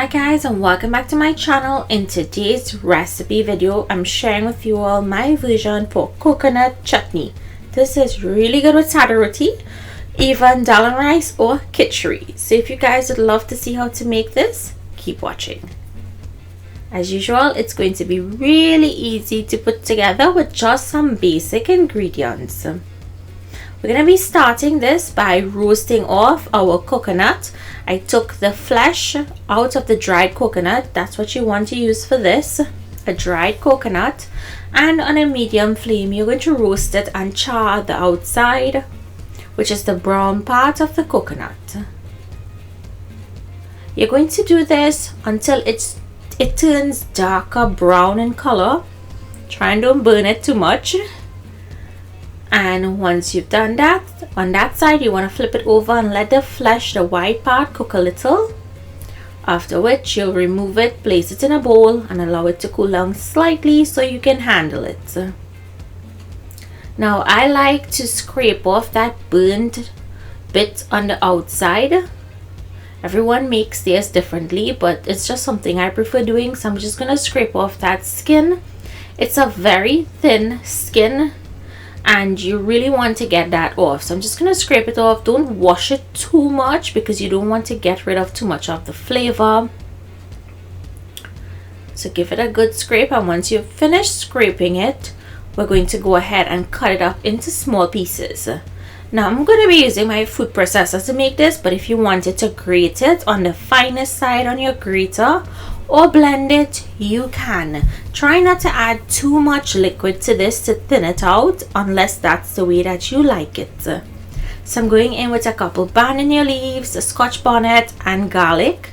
Hi guys, and welcome back to my channel. In today's recipe video, I'm sharing with you all my version for coconut chutney. This is really good with sada roti, even dal and rice or khichdi. So if you guys would love to see how to make this, keep watching. As usual, it's going to be really easy to put together with just some basic ingredients. We're going to be starting this by roasting off our coconut. I took the flesh out of the dried coconut. That's what you want to use for this, a dried coconut. And on a medium flame, you're going to roast it and char the outside, which is the brown part of the coconut. You're going to do this until it turns darker brown in color. Try and don't burn it too much. And once you've done that, on that side you want to flip it over and let the flesh, the white part, cook a little. After which you'll remove it, place it in a bowl and allow it to cool down slightly so you can handle it. Now I like to scrape off that burnt bit on the outside. Everyone makes theirs differently, but it's just something I prefer doing, so I'm just going to scrape off that skin. It's a very thin skin and you really want to get that off, so I'm just going to scrape it off. Don't wash it too much because you don't want to get rid of too much of the flavor. So give it a good scrape, and once you've finished scraping it, we're going to go ahead and cut it up into small pieces. Now I'm going to be using my food processor to make this, but if you wanted to grate it on the finest side on your grater or blend it, you can. Try not to add too much liquid to this to thin it out unless that's the way that you like it. So I'm going in with a couple bandania leaves, a scotch bonnet and garlic.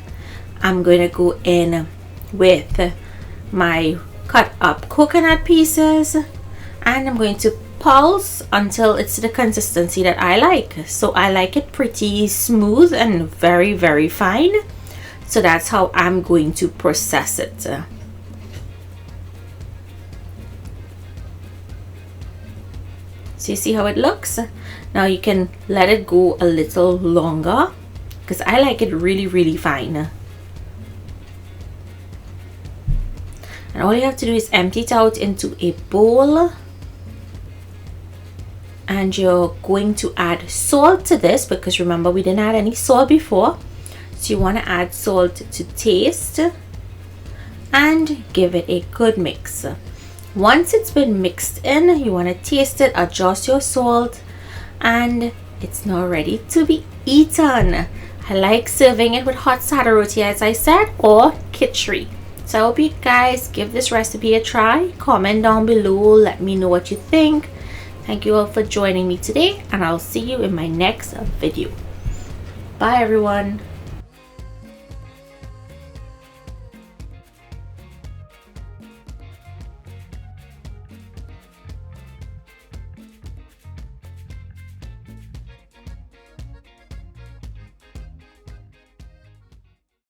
I'm going to go in with my cut up coconut pieces and I'm going to pulse until it's the consistency that I like. So I like it pretty smooth and very fine. So that's how I'm going to process it. So you see how it looks? Now you can let it go a little longer because I like it really fine. And all you have to do is empty it out into a bowl. And you're going to add salt to this because remember we didn't add any salt before. So you want to add salt to taste and give it a good mix. Once it's been mixed in, you want to taste it, adjust your salt, and it's now ready to be eaten. I like serving it with hot sada roti, as I said, or khichdi. So I hope you guys give this recipe a try. Comment down below, let me know what you think. Thank you all for joining me today, and I'll see you in my next video. Bye everyone.